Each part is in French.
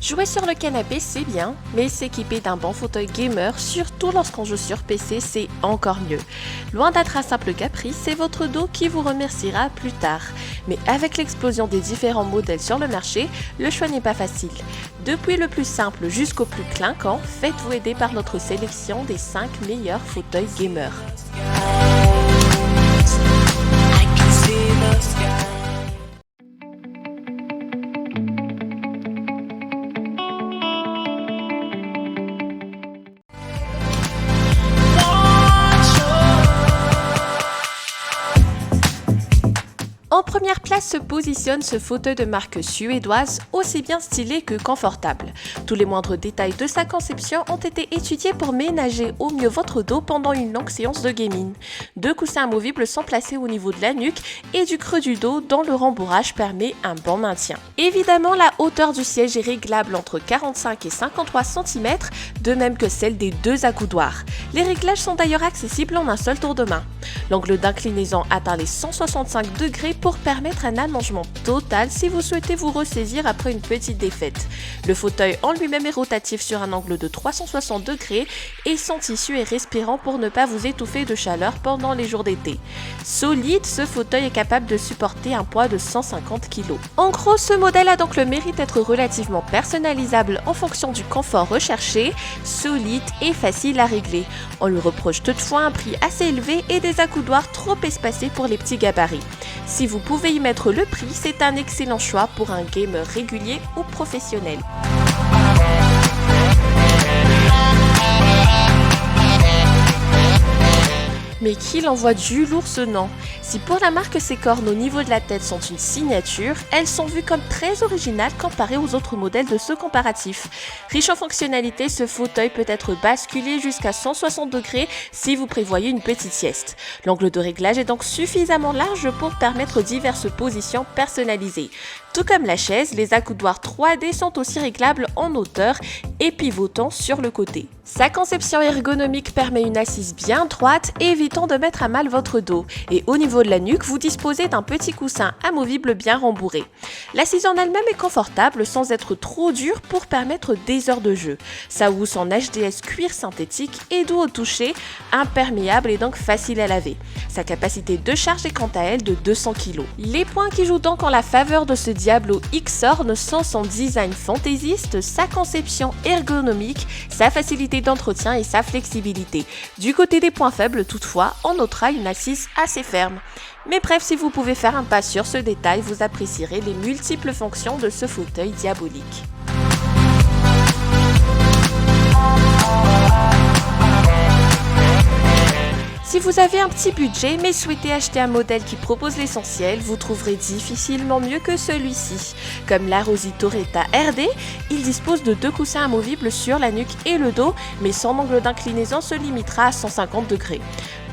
Jouer sur le canapé, c'est bien, mais s'équiper d'un bon fauteuil gamer, surtout lorsqu'on joue sur PC, c'est encore mieux. Loin d'être un simple caprice, c'est votre dos qui vous remerciera plus tard. Mais avec l'explosion des différents modèles sur le marché, le choix n'est pas facile. Depuis le plus simple jusqu'au plus clinquant, faites-vous aider par notre sélection des 5 meilleurs fauteuils gamers. En première place se positionne ce fauteuil de marque suédoise, aussi bien stylé que confortable. Tous les moindres détails de sa conception ont été étudiés pour ménager au mieux votre dos pendant une longue séance de gaming. 2 coussins amovibles sont placés au niveau de la nuque et du creux du dos dont le rembourrage permet un bon maintien. Évidemment, la hauteur du siège est réglable entre 45 et 53 cm, de même que celle des 2 accoudoirs. Les réglages sont d'ailleurs accessibles en un seul tour de main. L'angle d'inclinaison atteint les 165 degrés pour permettre un allongement total si vous souhaitez vous ressaisir après une petite défaite. Le fauteuil en lui-même est rotatif sur un angle de 360 degrés et son tissu est respirant pour ne pas vous étouffer de chaleur pendant les jours d'été. Solide, ce fauteuil est capable de supporter un poids de 150 kg. En gros, ce modèle a donc le mérite d'être relativement personnalisable en fonction du confort recherché, solide et facile à régler. On lui reproche toutefois un prix assez élevé et des accoudoirs trop espacés pour les petits gabarits. Si vous pouvez y mettre le prix, c'est un excellent choix pour un gamer régulier ou professionnel. Mais qu'il envoie du lourd ce nom. Si pour la marque ses cornes au niveau de la tête sont une signature, elles sont vues comme très originales comparées aux autres modèles de ce comparatif. Riche en fonctionnalités, ce fauteuil peut être basculé jusqu'à 160 degrés si vous prévoyez une petite sieste. L'angle de réglage est donc suffisamment large pour permettre diverses positions personnalisées. Tout comme la chaise, les accoudoirs 3D sont aussi réglables en hauteur et pivotant sur le côté. Sa conception ergonomique permet une assise bien droite, évitant de mettre à mal votre dos. Et au niveau de la nuque, vous disposez d'un petit coussin amovible bien rembourré. L'assise en elle-même est confortable sans être trop dure pour permettre des heures de jeu. Sa housse en HDS cuir synthétique est doux au toucher, imperméable et donc facile à laver. Sa capacité de charge est quant à elle de 200 kg. Les points qui jouent donc en la faveur de ce Diablo X-Orn sont son design fantaisiste, sa conception ergonomique, sa facilité d'entretien et sa flexibilité. Du côté des points faibles, toutefois, on notera une assise assez ferme. Mais bref, si vous pouvez faire un pas sur ce détail, vous apprécierez les multiples fonctions de ce fauteuil diabolique. Si vous avez un petit budget mais souhaitez acheter un modèle qui propose l'essentiel, vous trouverez difficilement mieux que celui-ci. Comme la Rosy Torretta RD, il dispose de 2 coussins amovibles sur la nuque et le dos, mais son angle d'inclinaison se limitera à 150 degrés.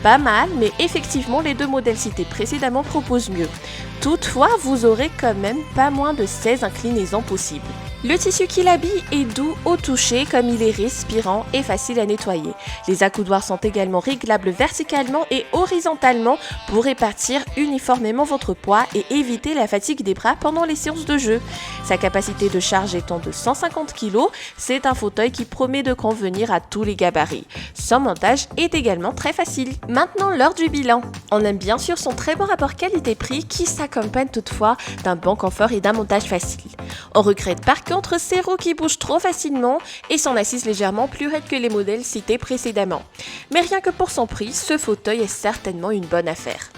Pas mal, mais effectivement les 2 modèles cités précédemment proposent mieux. Toutefois, vous aurez quand même pas moins de 16 inclinaisons possibles. Le tissu qui l'habille est doux au toucher comme il est respirant et facile à nettoyer. Les accoudoirs sont également réglables verticalement et horizontalement pour répartir uniformément votre poids et éviter la fatigue des bras pendant les séances de jeu. Sa capacité de charge étant de 150 kg, c'est un fauteuil qui promet de convenir à tous les gabarits. Son montage est également très facile. Maintenant, l'heure du bilan. On aime bien sûr son très bon rapport qualité-prix qui s'accompagne toutefois d'un bon confort et d'un montage facile. On regrette par contre ses roues qui bougent trop facilement et son assise légèrement plus raide que les modèles cités précédemment. Mais rien que pour son prix, ce fauteuil est certainement une bonne affaire.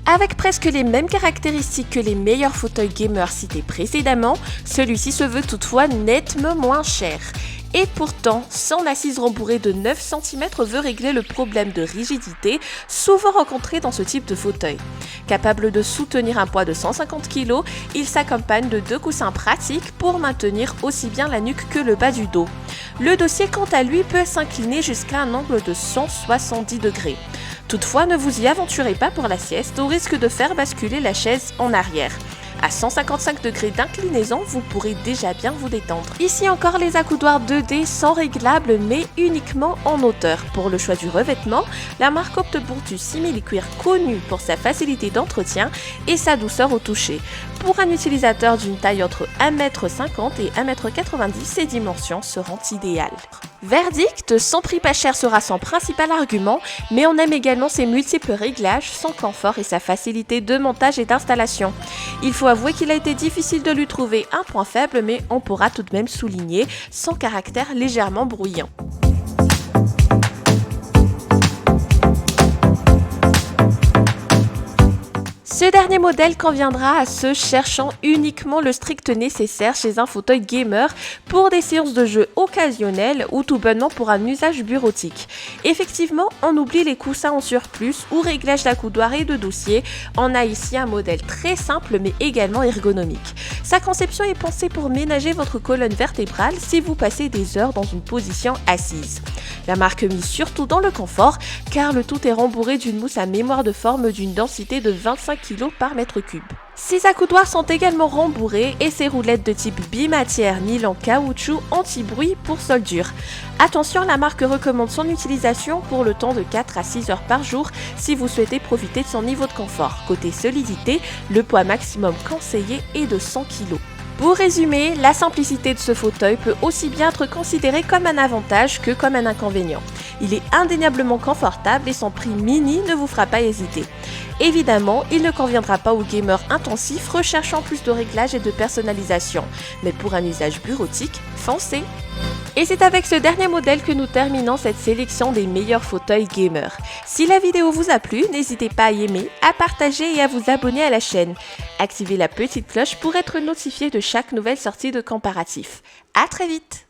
Avec presque les mêmes caractéristiques que les meilleurs fauteuils gamers cités précédemment, celui-ci se veut toutefois nettement moins cher. Et pourtant, son assise rembourrée de 9 cm veut régler le problème de rigidité souvent rencontré dans ce type de fauteuil. Capable de soutenir un poids de 150 kg, il s'accompagne de 2 coussins pratiques pour maintenir aussi bien la nuque que le bas du dos. Le dossier, quant à lui, peut s'incliner jusqu'à un angle de 170 degrés. Toutefois, ne vous y aventurez pas pour la sieste au risque de faire basculer la chaise en arrière. À 155 degrés d'inclinaison, vous pourrez déjà bien vous détendre. Ici encore les accoudoirs 2D sont réglables mais uniquement en hauteur. Pour le choix du revêtement, la marque opte pour du simili-cuir connu pour sa facilité d'entretien et sa douceur au toucher. Pour un utilisateur d'une taille entre 1m50 et 1m90, ces dimensions seront idéales. Verdict, son prix pas cher sera son principal argument, mais on aime également ses multiples réglages, son confort et sa facilité de montage et d'installation. Il faut avouer qu'il a été difficile de lui trouver un point faible, mais on pourra tout de même souligner son caractère légèrement bruyant. Ce dernier modèle conviendra à ceux cherchant uniquement le strict nécessaire chez un fauteuil gamer pour des séances de jeu occasionnelles ou tout bonnement pour un usage bureautique. Effectivement, on oublie les coussins en surplus ou réglages d'accoudoirs et de dossiers. On a ici un modèle très simple mais également ergonomique. Sa conception est pensée pour ménager votre colonne vertébrale si vous passez des heures dans une position assise. La marque mise surtout dans le confort car le tout est rembourré d'une mousse à mémoire de forme d'une densité de 25 kg par mètre cube. Ces accoudoirs sont également rembourrés et ces roulettes de type bimatière nylon caoutchouc anti-bruit pour sol dur. Attention, la marque recommande son utilisation pour le temps de 4 à 6 heures par jour si vous souhaitez profiter de son niveau de confort. Côté solidité, le poids maximum conseillé est de 100 kg. Pour résumer, la simplicité de ce fauteuil peut aussi bien être considérée comme un avantage que comme un inconvénient. Il est indéniablement confortable et son prix mini ne vous fera pas hésiter. Évidemment, il ne conviendra pas aux gamers intensifs recherchant plus de réglages et de personnalisation, mais pour un usage bureautique, foncez! Et c'est avec ce dernier modèle que nous terminons cette sélection des meilleurs fauteuils gamers. Si la vidéo vous a plu, n'hésitez pas à aimer, à partager et à vous abonner à la chaîne. Activez la petite cloche pour être notifié de chaque nouvelle sortie de comparatif. À très vite!